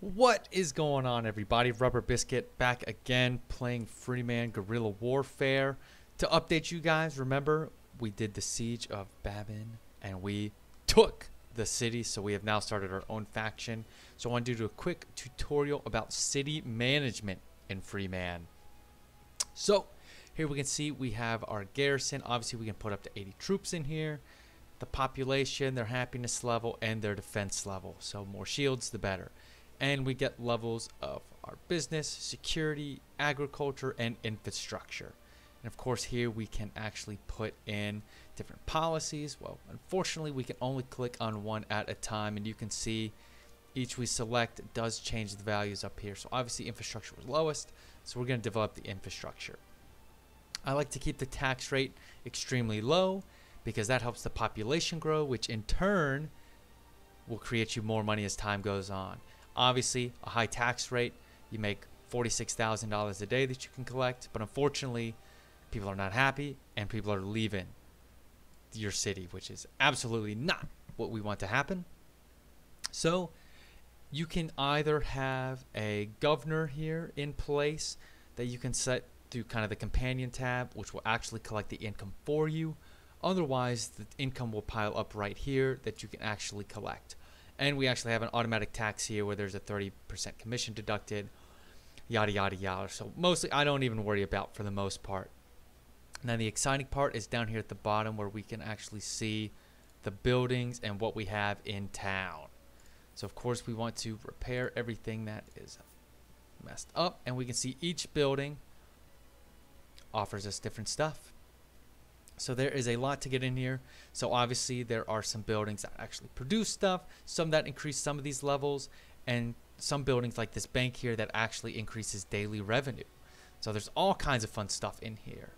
What is going on, everybody? Rubber Biscuit back again playing Freeman Guerrilla Warfare. To update you guys, remember we did the siege of Babin and we took the city, so we have now started our own faction. So I want to do a quick tutorial about city management in Freeman. So here we can see we have our garrison. Obviously we can put up to 80 troops in here. The population, their happiness level, and their defense level. So more shields, the better. And we get levels of our business, security, agriculture, and infrastructure. And of course here we can actually put in different policies. Well, unfortunately we can only click on one at a time, and you can see each we select does change the values up here. So obviously infrastructure was lowest, so we're going to develop the infrastructure. I like to keep the tax rate extremely low because that helps the population grow, which in turn will create you more money as time goes on. Obviously, a high tax rate, you make $46,000 a day that you can collect, but unfortunately, people are not happy and people are leaving your city, which is absolutely not what we want to happen. So, you can either have a governor here in place that you can set through kind of the companion tab, which will actually collect the income for you. Otherwise, the income will pile up right here that you can actually collect. And we actually have an automatic tax here where there's a 30% commission deducted, yada, yada, yada. So mostly I don't even worry about for the most part. And then the exciting part is down here at the bottom where we can actually see the buildings and what we have in town. So of course we want to repair everything that is messed up. And we can see each building offers us different stuff. So there is a lot to get in here. So obviously there are some buildings that actually produce stuff, some that increase some of these levels, and some buildings like this bank here that actually increases daily revenue. So there's all kinds of fun stuff in here.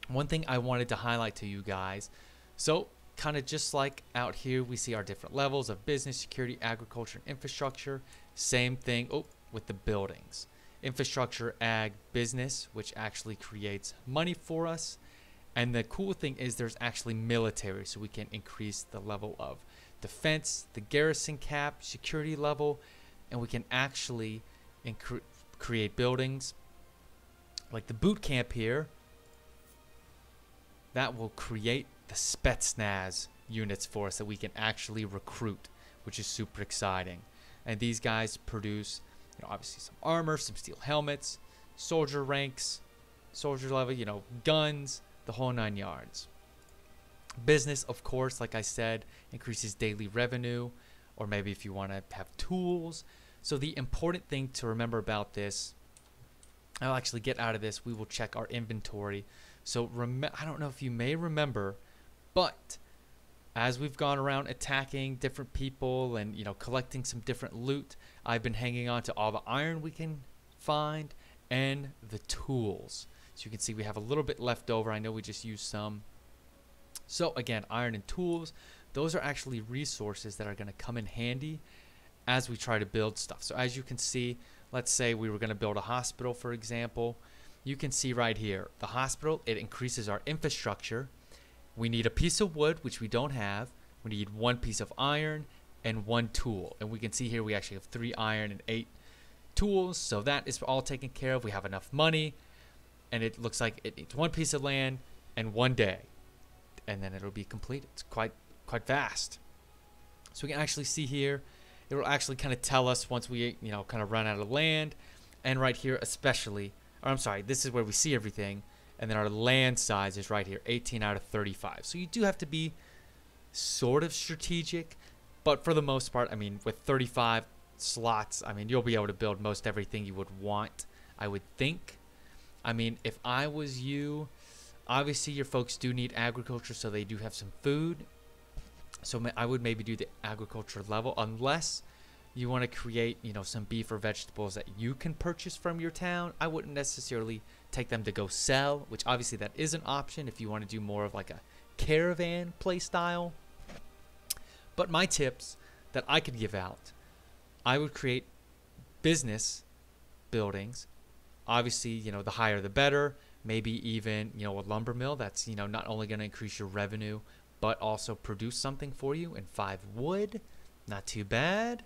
One thing I wanted to highlight to you guys, so kind of just like out here we see our different levels of business, security, agriculture, and infrastructure. Same thing with the buildings. Infrastructure, ag, business, which actually creates money for us. And the cool thing is there's actually military, so we can increase the level of defense, the garrison cap, security level, and we can actually create buildings like the boot camp here that will create the Spetsnaz units for us that we can actually recruit, which is super exciting. And these guys produce, obviously some armor, some steel helmets, soldier ranks, soldier level, guns, the whole 9 yards. Business, of course, like I said, increases daily revenue, or maybe if you want to have tools. So the important thing to remember about this, I'll actually get out of this, we will check our inventory. So I don't know if you may remember, but as we've gone around attacking different people and collecting some different loot, I've been hanging on to all the iron we can find and the tools. So you can see we have a little bit left over. I know we just used some. So again, iron and tools, those are actually resources that are going to come in handy as we try to build stuff. So as you can see, let's say we were going to build a hospital, for example. You can see right here, the hospital, it increases our infrastructure. We need a piece of wood, which we don't have. We need 1 piece of iron and 1 tool. And we can see here we actually have 3 iron and 8 tools. So that is all taken care of. We have enough money. And it looks like it needs 1 piece of land and 1 day, and then it'll be complete. It's quite vast. So we can actually see here, it will actually kind of tell us once we kind of run out of land. And right here especially, or I'm sorry, this is where we see everything, and then our land size is right here, 18 out of 35. So you do have to be sort of strategic, but for the most part, I mean, with 35 slots, I mean, you'll be able to build most everything you would want, I would think. I mean, if I was you, obviously your folks do need agriculture, so they do have some food. So I would maybe do the agriculture level, unless you want to create, some beef or vegetables that you can purchase from your town. I wouldn't necessarily take them to go sell, which obviously that is an option if you want to do more of like a caravan play style. But my tips that I could give out, I would create business buildings. Obviously, the higher the better. Maybe even, a lumber mill that's, not only going to increase your revenue, but also produce something for you. And 5 wood, not too bad.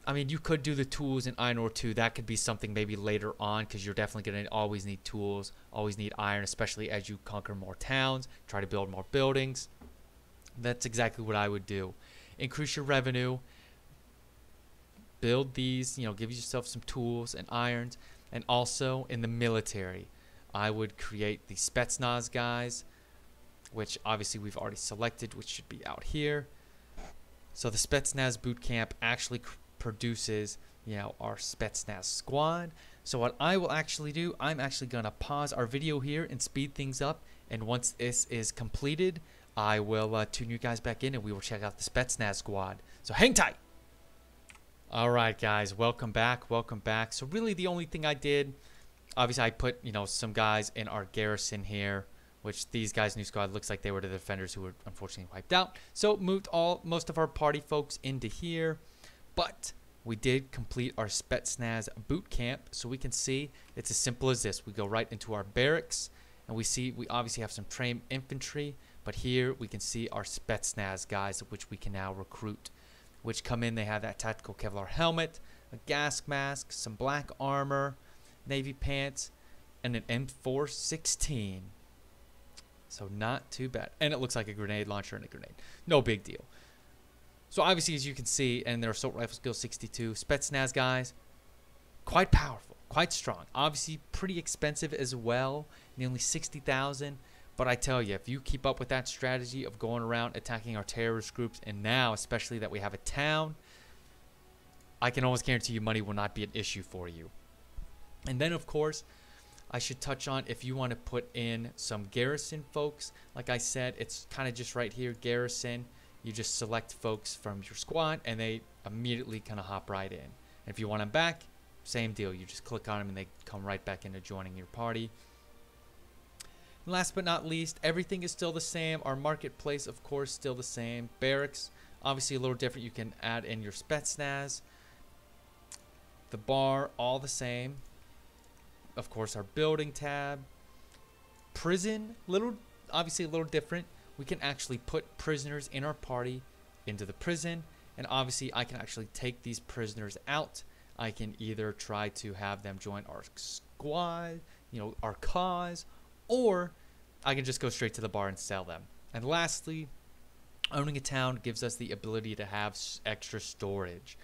I mean, you could do the tools in iron ore too. That could be something maybe later on, because you're definitely going to always need tools, always need iron, especially as you conquer more towns, try to build more buildings. That's exactly what I would do. Increase your revenue, build these, give yourself some tools and irons. And also in the military, I would create the Spetsnaz guys, which obviously we've already selected, which should be out here. So the Spetsnaz boot camp actually produces, our Spetsnaz squad. So what I will actually do, I'm actually going to pause our video here and speed things up. And once this is completed, I will tune you guys back in and we will check out the Spetsnaz squad. So hang tight. All right, guys, welcome back. Welcome back. So really the only thing I did, obviously I put, some guys in our garrison here, which these guys' new squad looks like they were the defenders who were unfortunately wiped out. So moved most of our party folks into here. But we did complete our Spetsnaz boot camp, so we can see it's as simple as this. We go right into our barracks, and we see we obviously have some trained infantry, but here we can see our Spetsnaz guys, which we can now recruit, which come in. They have that tactical Kevlar helmet, a gas mask, some black armor, navy pants, and an M416. So not too bad. And it looks like a grenade launcher and a grenade. No big deal. So obviously, as you can see, and their assault rifle skill 62, Spetsnaz guys, quite powerful, quite strong. Obviously, pretty expensive as well, nearly 60,000. But I tell you, if you keep up with that strategy of going around attacking our terrorist groups, and now especially that we have a town, I can almost guarantee you money will not be an issue for you. And then, of course, I should touch on if you want to put in some garrison folks. Like I said, it's kind of just right here, garrison. You just select folks from your squad, and they immediately kind of hop right in. And if you want them back, same deal. You just click on them, and they come right back into joining your party. And last but not least, everything is still the same. Our marketplace, of course, still the same. Barracks, obviously a little different. You can add in your Spetsnaz. The bar, all the same. Of course, our building tab. Prison, obviously a little different. We can actually put prisoners in our party into the prison, and obviously I can actually take these prisoners out. I can either try to have them join our squad, our cause, or I can just go straight to the bar and sell them. And lastly, owning a town gives us the ability to have extra storage.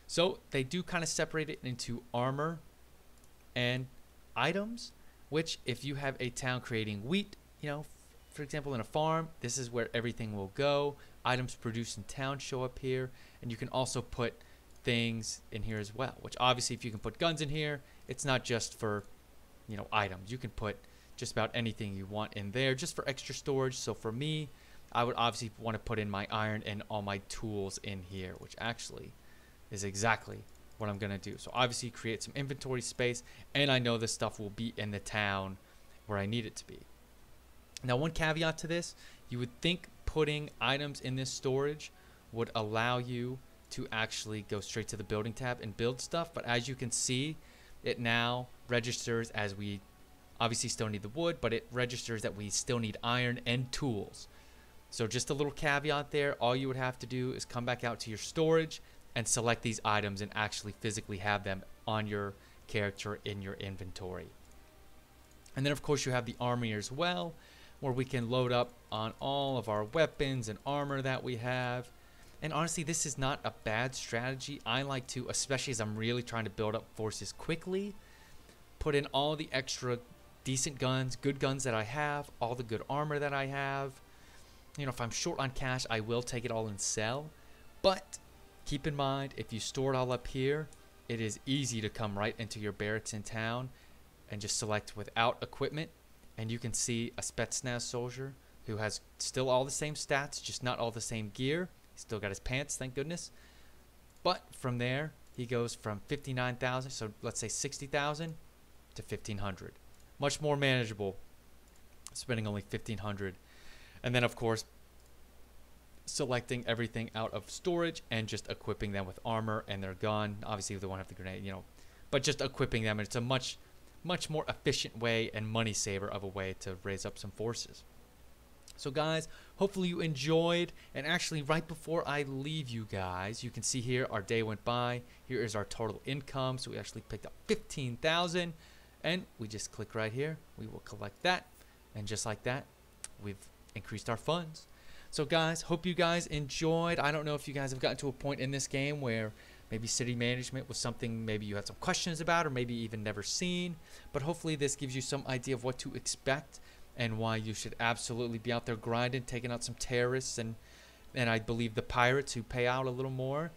So they do kind of separate it into armor and items, which if you have a town creating wheat, for example, in a farm, this is where everything will go. Items produced in town show up here, and you can also put things in here as well, which obviously if you can put guns in here, it's not just for, items. You can put just about anything you want in there just for extra storage. So for me, I would obviously want to put in my iron and all my tools in here, which actually is exactly what I'm going to do. So obviously create some inventory space, and I know this stuff will be in the town where I need it to be. Now, one caveat to this, you would think putting items in this storage would allow you to actually go straight to the building tab and build stuff. But as you can see, it now registers as we obviously still need the wood, but it registers that we still need iron and tools. So just a little caveat there. All you would have to do is come back out to your storage and select these items and actually physically have them on your character in your inventory. And then, of course, you have the armory as well, where we can load up on all of our weapons and armor that we have. And honestly, this is not a bad strategy. I like to, especially as I'm really trying to build up forces quickly, put in all the extra decent guns, good guns that I have, all the good armor that I have. If I'm short on cash, I will take it all and sell. But keep in mind, if you store it all up here, it is easy to come right into your barracks in town and just select without equipment. And you can see a Spetsnaz soldier who has still all the same stats, just not all the same gear. He's still got his pants, thank goodness. But from there, he goes from 59,000, so let's say 60,000 to 1,500. Much more manageable, spending only 1,500. And then, of course, selecting everything out of storage and just equipping them with armor and their gun. Obviously, they won't have the grenade, but just equipping them. And it's a much more efficient way and money saver of a way to raise up some forces. So guys, hopefully you enjoyed, and actually right before I leave you guys, you can see here our day went by. Here is our total income. So we actually picked up 15,000, and we just click right here. We will collect that, and just like that, we've increased our funds. So guys, hope you guys enjoyed. I don't know if you guys have gotten to a point in this game where maybe city management was something maybe you had some questions about, or maybe even never seen, but hopefully this gives you some idea of what to expect and why you should absolutely be out there grinding, taking out some terrorists and I believe the pirates who pay out a little more.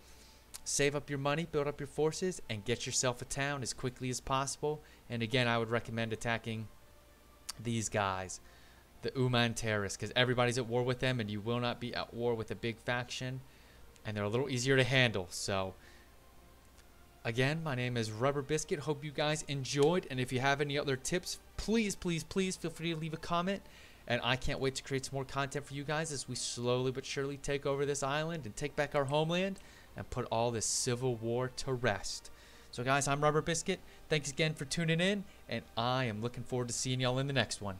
Save up your money, build up your forces, and get yourself a town as quickly as possible. And again, I would recommend attacking these guys, the Uman terrorists, because everybody's at war with them, and you will not be at war with a big faction, and they're a little easier to handle. So again, my name is Rubber Biscuit. Hope you guys enjoyed, and if you have any other tips, please feel free to leave a comment. And I can't wait to create some more content for you guys as we slowly but surely take over this island and take back our homeland and put all this civil war to rest. So guys, I'm Rubber Biscuit. Thanks again for tuning in, and I am looking forward to seeing y'all in the next one.